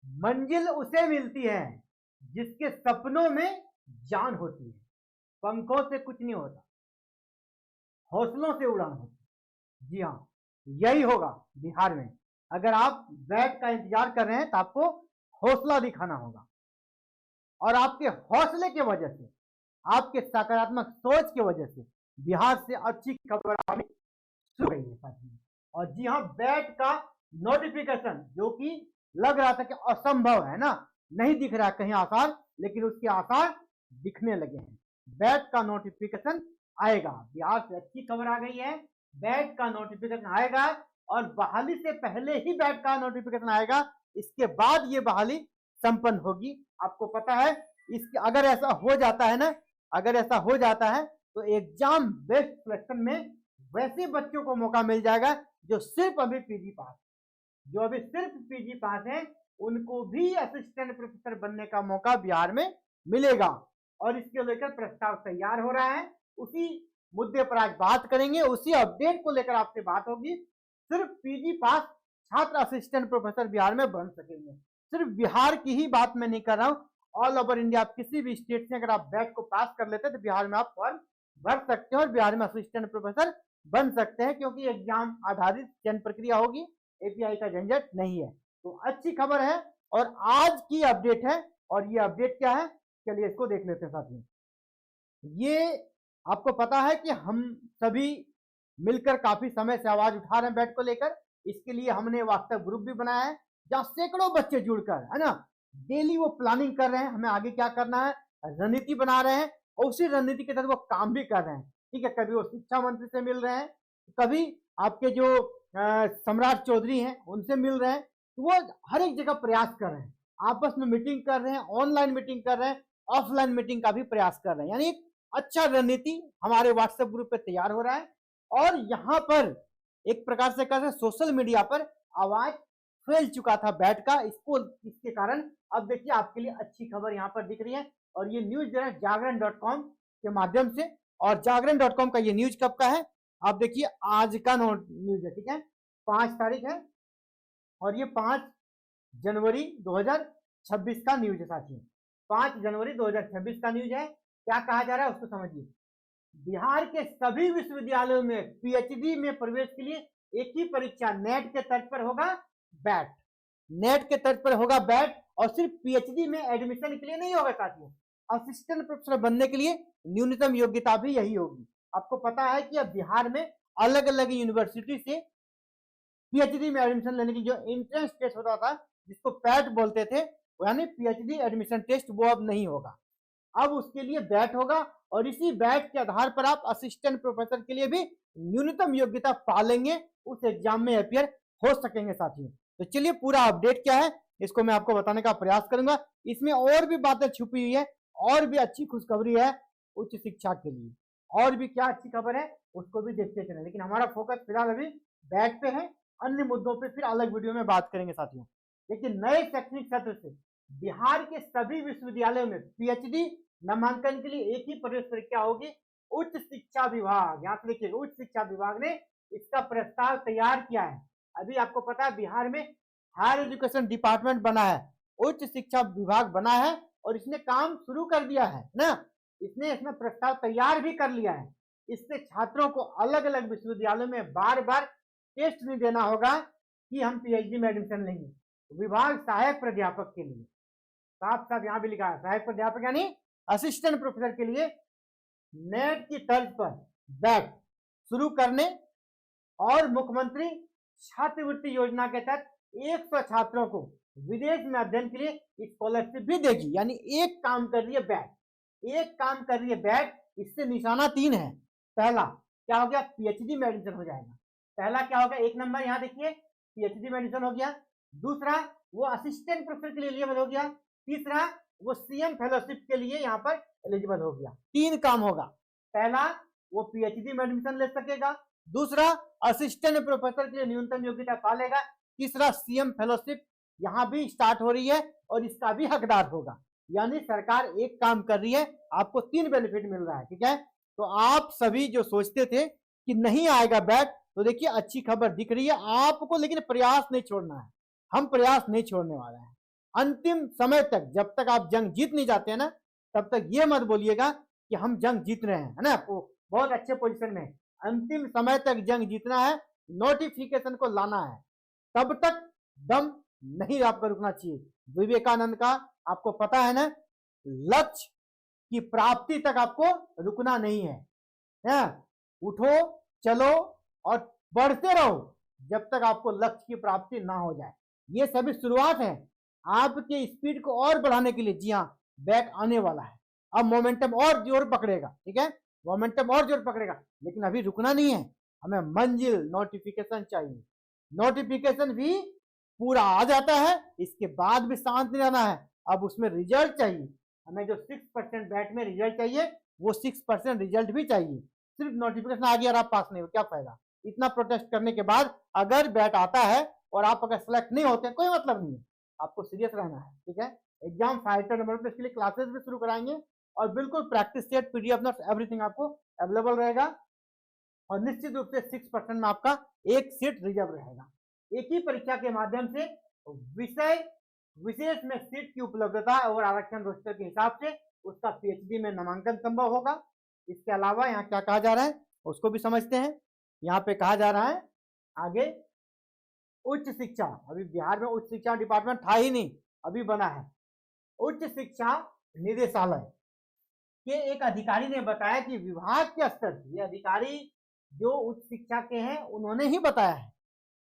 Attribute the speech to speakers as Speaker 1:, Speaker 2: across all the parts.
Speaker 1: मंजिल उसे मिलती है जिसके सपनों में जान होती है। पंखों से कुछ नहीं होता, हौसलों से उड़ान होती। जी हाँ, यही होगा बिहार में। अगर आप बैट का इंतजार कर रहे हैं तो आपको हौसला दिखाना होगा, और आपके हौसले की वजह से, आपके सकारात्मक सोच की वजह से बिहार से अच्छी खबर आनी शुरू हुई है साथियों। और जी हाँ, बैट का नोटिफिकेशन जो कि लग रहा था कि असंभव है ना, नहीं दिख रहा कहीं आसार, लेकिन उसके आसार दिखने लगे हैं। बैट का नोटिफिकेशन आएगा, बिहार से अच्छी खबर आ गई है, बैट का नोटिफिकेशन आएगा, और बहाली से पहले ही बैट का नोटिफिकेशन आएगा, इसके बाद ये बहाली संपन्न होगी। आपको पता है, इसके अगर ऐसा हो जाता है ना, अगर ऐसा हो जाता है तो एग्जाम बेस्ड सिलेक्शन में वैसे बच्चों को मौका मिल जाएगा जो सिर्फ अभी पीजी पास, जो अभी सिर्फ पीजी पास है, उनको भी असिस्टेंट प्रोफेसर बनने का मौका बिहार में मिलेगा। और इसके लेकर प्रस्ताव तैयार हो रहा है, उसी मुद्दे पर आज बात करेंगे, उसी अपडेट को लेकर आपसे बात होगी। सिर्फ पीजी पास छात्र असिस्टेंट प्रोफेसर बिहार में बन सकेंगे। सिर्फ बिहार की ही बात मैं नहीं कर रहा हूँ, ऑल ओवर इंडिया आप किसी भी स्टेट से अगर आप बैट को पास कर लेते हैं तो बिहार में आप फॉर्म भर सकते हैं और बिहार में असिस्टेंट प्रोफेसर बन सकते हैं, क्योंकि एग्जाम आधारित चयन प्रक्रिया होगी, एपीआई का झंझट नहीं है। तो अच्छी खबर है और आज की अपडेट है, और ये अपडेट क्या है, चलिए इसको देख लेते हैं साथियों। ये आपको पता है कि हम सभी मिलकर काफी समय से आवाज उठा रहे हैं बैट को लेकर। इसके लिए हमने व्हाट्सएप ग्रुप भी बनाया है जहां सैकड़ों बच्चे जुड़कर, है ना, डेली वो प्लानिंग कर रहे हैं, हमें आगे क्या करना है, रणनीति बना रहे हैं, और उसी रणनीति के तहत वो काम भी कर रहे हैं। ठीक है, कभी वो शिक्षा मंत्री से मिल रहे हैं, कभी आपके जो सम्राट चौधरी हैं उनसे मिल रहे हैं, तो वो हर एक जगह प्रयास कर रहे हैं, आपस में मीटिंग कर रहे हैं, ऑनलाइन मीटिंग कर रहे हैं, ऑफलाइन मीटिंग का भी प्रयास कर रहे हैं। यानी एक अच्छा रणनीति हमारे व्हाट्सएप ग्रुप पे तैयार हो रहा है, और यहाँ पर एक प्रकार से कहते हैं सोशल मीडिया पर आवाज फैल चुका था बैट का, इसको इसके कारण अब देखिए आपके लिए अच्छी खबर यहाँ पर दिख रही है। और ये न्यूज जो है जागरण.com के माध्यम से, और जागरण.com का ये न्यूज कब का है, आप देखिए आज का न्यूज है, ठीक है, 5 तारीख है, और ये 5 जनवरी 2026 का न्यूज है साथियों। 5 जनवरी 2026 का न्यूज है। क्या कहा जा रहा है उसको समझिए। बिहार के सभी विश्वविद्यालयों में पीएचडी में प्रवेश के लिए एक ही परीक्षा नेट के तर्ज पर होगा, बैट, नेट के तर्ज पर होगा बैट, और सिर्फ पीएचडी में एडमिशन के लिए नहीं होगा साथियों, असिस्टेंट प्रोफेसर बनने के लिए न्यूनतम योग्यता भी यही होगी। आपको पता है कि अब बिहार में अलग अलग यूनिवर्सिटी से पीएचडी में एडमिशन लेने की जो एंट्रेंस टेस्ट होता था, जिसको पैट बोलते थे, यानी पीएचडी एडमिशन टेस्ट, वो अब नहीं होगा, अब उसके लिए बैट होगा, और इसी बैट के आधार पर आप असिस्टेंट प्रोफेसर के लिए भी न्यूनतम योग्यता पालेंगे, उस एग्जाम में अपियर हो सकेंगे साथियों। तो चलिए पूरा अपडेट क्या है इसको मैं आपको बताने का प्रयास करूंगा। इसमें और भी बातें छुपी हुई है, और भी अच्छी खुशखबरी है उच्च शिक्षा के लिए, और भी क्या अच्छी खबर है उसको भी देखते चले, लेकिन हमारा फोकस फिलहाल अभी बैट पे है, अन्य मुद्दों पे फिर अलग वीडियो में बात करेंगे साथियों। लेकिन नए शैक्षणिक सत्र से बिहार के सभी विश्वविद्यालयों में पीएचडी नामांकन के लिए एक ही प्रवेश परीक्षा होगी। उच्च शिक्षा विभाग, यहाँ पे देखिए उच्च शिक्षा विभाग ने इसका प्रस्ताव तैयार किया है। अभी आपको पता है बिहार में हायर एजुकेशन डिपार्टमेंट बना है, उच्च शिक्षा विभाग बना है, और इसने काम शुरू कर दिया है ना, इसने इसमें प्रस्ताव तैयार भी कर लिया है। इससे छात्रों को अलग अलग विश्वविद्यालयों में बार बार टेस्ट नहीं देना होगा कि हम पीएचडी में एडमिशन लेंगे। विभाग सहायक प्राध्यापक के लिए, साफ साफ यहाँ भी लिखा है, सहायक प्राध्यापक यानी असिस्टेंट प्रोफेसर के लिए नेट की तर्ज पर बैट शुरू करने, और मुख्यमंत्री छात्रवृत्ति योजना के तहत 100 छात्रों को विदेश में अध्ययन के लिए स्कॉलरशिप भी देगी। यानी एक काम कर रही है बैट, एक काम कर रही है बैट। इससे निशाना 3 है। पहला क्या हो गया, पीएचडी में एडमिशन हो जाएगा। पहला क्या होगा, 1 नंबर यहाँ देखिए पीएचडी में एडमिशन हो गया। दूसरा वो असिस्टेंट प्रोफेसर के लिए एलिजिबल हो गया। तीसरा वो सीएम फेलोशिप के लिए यहाँ पर एलिजिबल हो गया। 3 काम होगा। पहला वो पीएचडी में एडमिशन ले सकेगा, दूसरा असिस्टेंट प्रोफेसर के लिए न्यूनतम योग्यता पालेगा, तीसरा सीएम फेलोशिप यहाँ भी स्टार्ट हो रही है और इसका भी हकदार होगा। यानी सरकार एक काम कर रही है, आपको 3 बेनिफिट मिल रहा है। ठीक है, तो आप सभी जो सोचते थे कि नहीं आएगा बैट, तो देखिए अच्छी खबर दिख रही है आपको, लेकिन प्रयास नहीं छोड़ना है। हम प्रयास नहीं छोड़ने वाले हैं अंतिम समय तक। जब तक आप जंग जीत नहीं जाते हैं ना, तब तक ये मत बोलिएगा कि हम जंग जीत रहे हैं, है ना। आपको बहुत अच्छे पोजीशन में, अंतिम समय तक जंग जीतना है, नोटिफिकेशन को लाना है, तब तक दम नहीं आपका रुकना चाहिए। विवेकानंद का आपको पता है ना, लक्ष्य की प्राप्ति तक आपको रुकना नहीं है। उठो, चलो और बढ़ते रहो जब तक आपको लक्ष्य की प्राप्ति ना हो जाए। ये सभी शुरुआत है आपके स्पीड को और बढ़ाने के लिए। जी हाँ, बैक आने वाला है, अब मोमेंटम और जोर पकड़ेगा, ठीक है, मोमेंटम और जोर पकड़ेगा, लेकिन अभी रुकना नहीं है। हमें मंजिल नोटिफिकेशन चाहिए। नोटिफिकेशन भी पूरा आ जाता है, इसके बाद भी शांत नहीं रहना है, अब उसमें रिजल्ट चाहिए। हमें जो 6% बैट में रिजल्ट चाहिए, वो 6% रिजल्ट भी चाहिए। सिर्फ नोटिफिकेशन आ गया और आप पास नहीं हो, क्या फायदा। इतना प्रोटेस्ट करने के बाद अगर बैट आता है और आप अगर सेलेक्ट नहीं होते, कोई मतलब नहीं है, आपको सीरियस रहना है, ठीक है। एग्जाम फाइटर नंबर पे इसके लिए क्लासेस भी शुरू कराएंगे और बिल्कुल practice set, PDF notes, everything आपको अवेलेबल रहेगा। और निश्चित रूप से 6% में आपका एक सीट रिजर्व रहेगा। एक ही परीक्षा के माध्यम से विषय विशेष में सीट की उपलब्धता और आरक्षण रोस्टर के हिसाब से उसका पीएचडी में नामांकन संभव होगा। इसके अलावा यहाँ क्या कहा जा रहा है उसको भी समझते हैं। यहाँ पे कहा जा रहा है आगे उच्च शिक्षा, अभी बिहार में उच्च शिक्षा डिपार्टमेंट था ही नहीं, अभी बना है। उच्च शिक्षा निदेशालय के एक अधिकारी ने बताया कि विभाग के स्तर से, ये अधिकारी जो उच्च शिक्षा के हैं उन्होंने ही बताया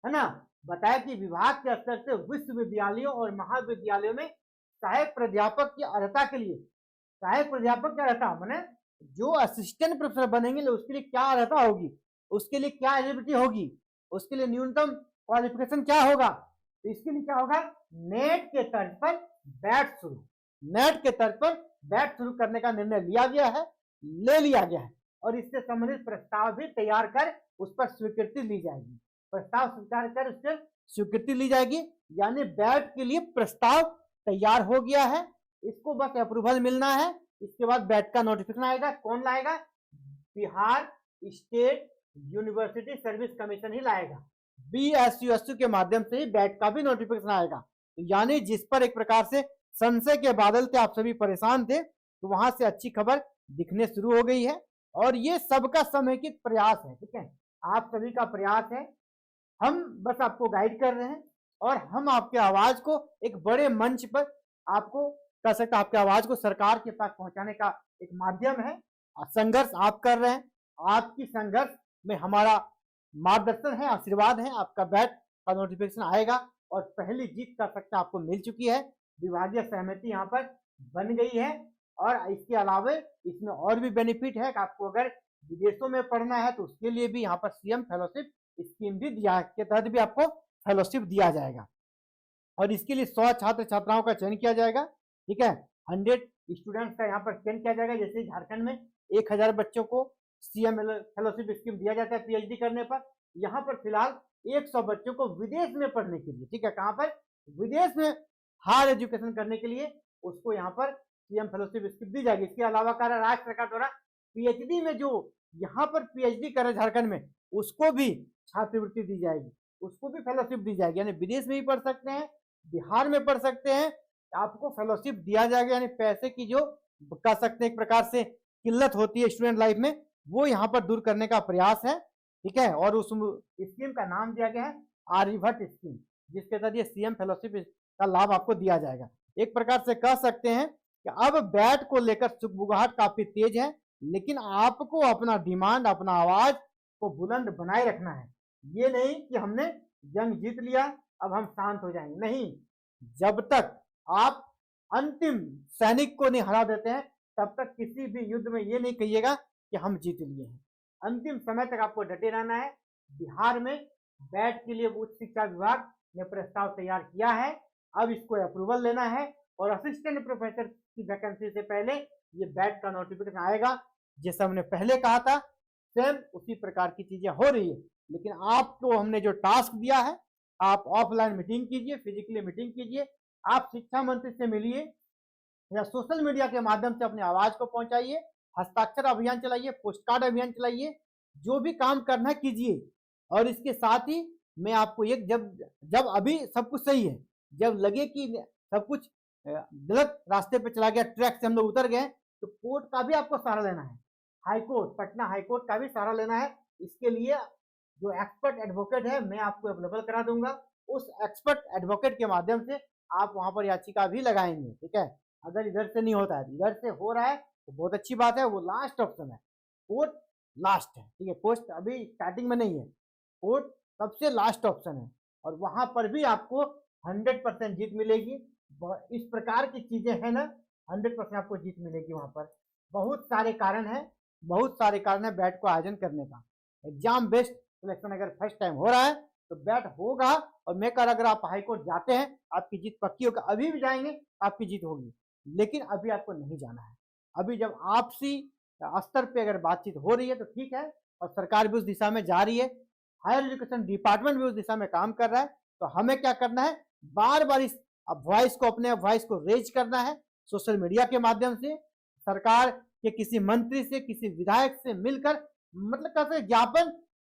Speaker 1: है ना, बताया कि विभाग के स्तर से विश्वविद्यालयों और महाविद्यालयों में सहायक प्राध्यापक की अर्हता के लिए, सहायक प्राध्यापक की अर्हता माने जो असिस्टेंट प्रोफेसर बनेंगे उसके लिए क्या अर्हता होगी, उसके लिए क्या एलिजिबिलिटी होगी, उसके लिए न्यूनतम क्वालिफिकेशन क्या होगा। तो इसके लिए क्या होगा, नेट के तर्ज पर बैट शुरू, नेट के तर्ज पर बैट शुरू करने का निर्णय लिया गया है, ले लिया गया है, और इससे संबंधित प्रस्ताव भी तैयार कर उस पर स्वीकृति ली जाएगी। प्रस्ताव स्वीकार कर उस पर स्वीकृति ली जाएगी, यानी बैट के लिए प्रस्ताव तैयार हो गया है, इसको बस अप्रूवल मिलना है। इसके बाद बैट का नोटिफिकेशन आएगा, कौन लाएगा, Bihar state university service commission ही लाएगा। बीएसयूएसयू के माध्यम से ही बैट का भी नोटिफिकेशन आएगा। यानी जिस पर एक प्रकार से संशय के बादल थे, आप सभी परेशान थे, तो वहां से अच्छी खबर दिखने शुरू हो गई है। और ये सबका समेकित प्रयास है, ठीक है, आप सभी का प्रयास है। हम बस आपको गाइड कर रहे हैं और हम आपके आवाज को एक बड़े मंच पर आपको कह सकते, आपके आवाज को सरकार के पास पहुंचाने का एक माध्यम है। संघर्ष आप कर रहे हैं, आपकी संघर्ष में हमारा मार्गदर्शन है, आशीर्वाद है। आपका बैट का नोटिफिकेशन आएगा और पहली जीत का सकता आपको मिल चुकी है, विभागीय सहमति यहाँ पर बन गई है। और इसके अलावा इसमें और भी बेनिफिट है कि आपको अगर विदेशों में पढ़ना है तो उसके लिए भी यहाँ पर सीएम फेलोशिप स्कीम भी दिया, के तहत भी आपको फेलोशिप दिया जाएगा। और इसके लिए 100 छात्र छात्राओं का चयन किया जाएगा, ठीक है, 100 स्टूडेंट्स का यहाँ पर चयन किया जाएगा। जैसे झारखंड में 1000 बच्चों को सीएम फेलोशिप स्कीम दिया जाता है पीएचडी करने पर, यहाँ पर फिलहाल 100 बच्चों को विदेश में पढ़ने के लिए, ठीक है, कहाँ पर, विदेश में हायर एजुकेशन करने के लिए उसको यहाँ पर सीएम फेलोशिप स्कीम दी जाएगी। इसके अलावा राज्य सरकार द्वारा पीएचडी में जो यहाँ पर पीएचडी कर रहे झारखंड में, उसको भी छात्रवृत्ति दी जाएगी, उसको भी फेलोशिप दी जाएगी। यानी विदेश में भी पढ़ सकते हैं, बिहार में पढ़ सकते हैं, आपको फेलोशिप दिया जाएगा। यानी पैसे की जो कह सकते हैं एक प्रकार से किल्लत होती है स्टूडेंट लाइफ में, वो यहाँ पर दूर करने का प्रयास है, ठीक है। और उस स्कीम का नाम दिया गया है आर्यभट्ट स्कीम, जिसके तहत ये सीएम फेलोशिप का लाभ आपको दिया जाएगा। एक प्रकार से कह सकते हैं कि अब बैट को लेकर सुगबुगाहट काफी तेज है, लेकिन आपको अपना डिमांड, अपना आवाज को बुलंद बनाए रखना है। ये नहीं कि हमने जंग जीत लिया अब हम शांत हो जाएंगे, नहीं, जब तक आप अंतिम सैनिक को नहीं हरा देते हैं तब तक किसी भी युद्ध में ये नहीं कहिएगा कि हम जीत लिए हैं। अंतिम समय तक आपको डटे रहना है। बिहार में बैट के लिए उच्च शिक्षा विभाग ने प्रस्ताव तैयार किया है, अब इसको अप्रूवल लेना है और असिस्टेंट प्रोफेसर की वैकेंसी से पहले ये बैट का नोटिफिकेशन आएगा। जैसा हमने पहले कहा था सेम उसी प्रकार की चीजें हो रही है, लेकिन आपको हमने जो टास्क दिया है, आप ऑफलाइन मीटिंग कीजिए, फिजिकली मीटिंग कीजिए, आप शिक्षा मंत्री से मिलिए या सोशल मीडिया के माध्यम से अपनी आवाज को पहुंचाइए, हस्ताक्षर अभियान चलाइए, पोस्ट कार्ड अभियान चलाइए, जो भी काम करना है कीजिए और इसके साथ ही मैं आपको एक जब जब अभी सब कुछ सही है, जब लगे कि सब कुछ गलत रास्ते पे चला गया, ट्रैक से हम लोग उतर गए, तो कोर्ट का भी आपको सहारा लेना है। हाईकोर्ट, पटना हाईकोर्ट का भी सहारा लेना है। इसके लिए जो एक्सपर्ट एडवोकेट है मैं आपको अवेलेबल करा दूंगा। उस एक्सपर्ट एडवोकेट के माध्यम से आप वहां पर याचिका भी लगाएंगे। ठीक है, अगर इधर से नहीं होता है, इधर से हो रहा है तो बहुत अच्छी बात है, वो लास्ट ऑप्शन है। कोर्ट लास्ट है, ठीक है, कोर्ट अभी स्टार्टिंग में नहीं है, कोर्ट सबसे लास्ट ऑप्शन है। और वहां पर भी आपको 100% जीत मिलेगी। इस प्रकार की चीजें हैं ना, 100% आपको जीत मिलेगी वहां पर। बहुत सारे कारण है, बहुत सारे कारण है बैट को आयोजन करने का। एग्जाम बेस्ड सिलेक्शन अगर फर्स्ट टाइम हो रहा है तो बैट होगा। और मैं कर अगर आप हाईकोर्ट जाते हैं आपकी जीत पक्की होगी, अभी भी जाएंगे आपकी जीत होगी, लेकिन अभी आपको नहीं जाना है। अभी जब आपसी स्तर पे अगर बातचीत हो रही है तो ठीक है, और सरकार भी उस दिशा में जा रही है, हायर एजुकेशन डिपार्टमेंट भी उस दिशा में काम कर रहा है, तो हमें क्या करना है, बार बार इस वॉइस को, अपने वॉइस को रेज करना है सोशल मीडिया के माध्यम से, सरकार के किसी मंत्री से, किसी विधायक से मिलकर, मतलब कैसे ज्ञापन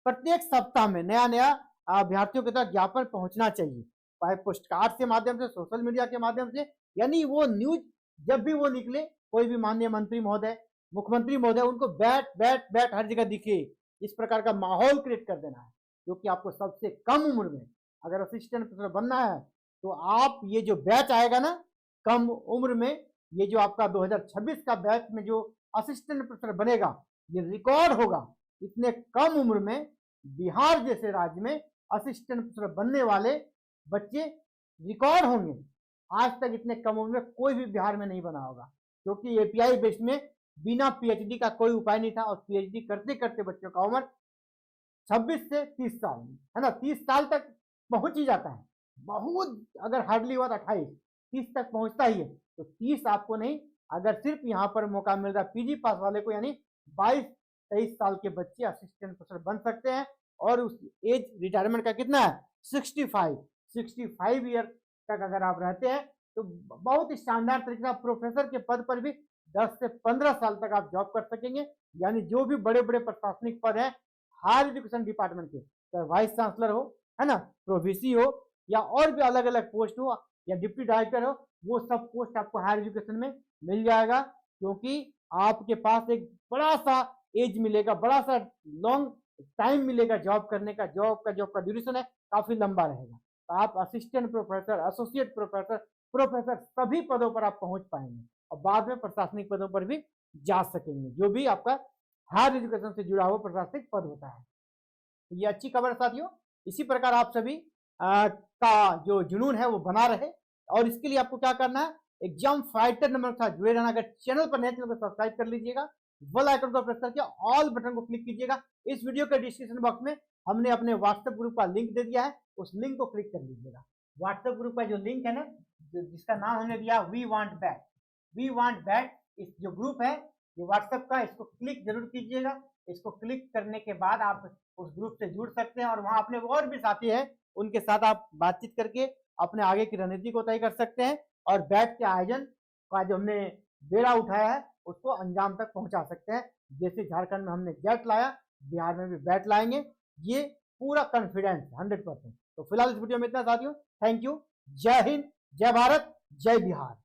Speaker 1: प्रत्येक सप्ताह में नया नया अभ्यर्थियों के तक ज्ञापन पहुंचना चाहिए, चाहे पोस्ट कार्ड के माध्यम से, सोशल मीडिया के माध्यम से, यानी वो न्यूज जब भी वो निकले, कोई भी माननीय मंत्री महोदय, मुख्यमंत्री महोदय, उनको बैट बैट बैट हर जगह दिखे। इस प्रकार का माहौल क्रिएट कर देना है, क्योंकि आपको सबसे कम उम्र में अगर असिस्टेंट प्रोफेसर बनना है तो आप ये जो बैच आएगा ना कम उम्र में, ये जो आपका 2026 का बैच में जो असिस्टेंट प्रोफेसर बनेगा, ये रिकॉर्ड होगा। इतने कम उम्र में बिहार जैसे राज्य में असिस्टेंट प्रोफेसर बनने वाले बच्चे रिकॉर्ड होंगे। आज तक इतने कम उम्र में कोई भी बिहार में नहीं बना होगा, क्योंकि एपीआई बेस्ड में बिना पीएचडी का कोई उपाय नहीं था, और पीएचडी करते करते बच्चों का उम्र 26 से 30 साल है ना, 30 साल तक पहुंच ही जाता है। बहुत अगर हार्डली हुआ तो 28-30 तक पहुंचता ही है। तो 30 आपको नहीं, अगर सिर्फ यहाँ पर मौका मिल रहा है पीजी पास वाले को, यानी 22-23 साल के बच्चे असिस्टेंट प्रोफेसर बन सकते हैं। और उस एज रिटायरमेंट का कितना है, 65 ईयर तक अगर आप रहते हैं तो बहुत शानदार तरीके से प्रोफेसर के पद पर भी 10 से 15 साल तक आप जॉब कर सकेंगे। यानी जो भी बड़े बड़े प्रशासनिक पद है हायर एजुकेशन डिपार्टमेंट के, चाहे वाइस चांसलर हो, है ना, प्रोवीसी हो, या और भी अलग अलग पोस्ट हो, या डिप्टी डायरेक्टर हो, वो सब पोस्ट आपको हायर एजुकेशन में मिल जाएगा, क्योंकि आपके पास एक बड़ा सा एज मिलेगा, बड़ा सा लॉन्ग टाइम मिलेगा जॉब करने का। जॉब का ड्यूरेशन है काफी लंबा रहेगा। तो आप assistant professor, associate professor, professor सभी पदों पर आप पहुंच पाएंगे, और बाद में प्रशासनिक पदों पर भी जा सकेंगे, जो भी आपका हायर एजुकेशन से जुड़ा हुआ प्रशासनिक पद होता है। ये अच्छी खबर है साथियों। इसी प्रकार आप सभी का जो जुनून है वो बना रहे, और इसके लिए आपको क्या करना है, एग्जाम फाइटर नंबर के साथ जुड़े रहना। अगर चैनल पर नए, चैनल को सब्सक्राइब कर लीजिएगा, बेल आइकन को प्रेस करके ऑल बटन को क्लिक कीजिएगा। इस वीडियो के डिस्क्रिप्शन बॉक्स में हमने अपने व्हाट्सएप ग्रुप का लिंक दे दिया है, उस लिंक को क्लिक कर लीजिएगा। व्हाट्सएप ग्रुप का जो लिंक है ना, जिसका नाम हमने दिया वी वांट बैट, इस जो ग्रुप है ये व्हाट्सएप का, इसको क्लिक जरूर कीजिएगा। इसको क्लिक करने के बाद आप उस ग्रुप से जुड़ सकते हैं, और वहां अपने और भी साथी हैं उनके साथ आप बातचीत करके अपने आगे की रणनीति को तय कर सकते हैं, और बैट के आयोजन का जो हमने बेड़ा उठाया है उसको अंजाम तक पहुंचा सकते हैं। जैसे झारखंड में हमने जेट लाया, बिहार में भी बैट लाएंगे, ये पूरा कॉन्फिडेंस 100%। तो फिलहाल इस वीडियो में इतना साथियों, थैंक यू, जय हिंद, जय भारत, जय बिहार।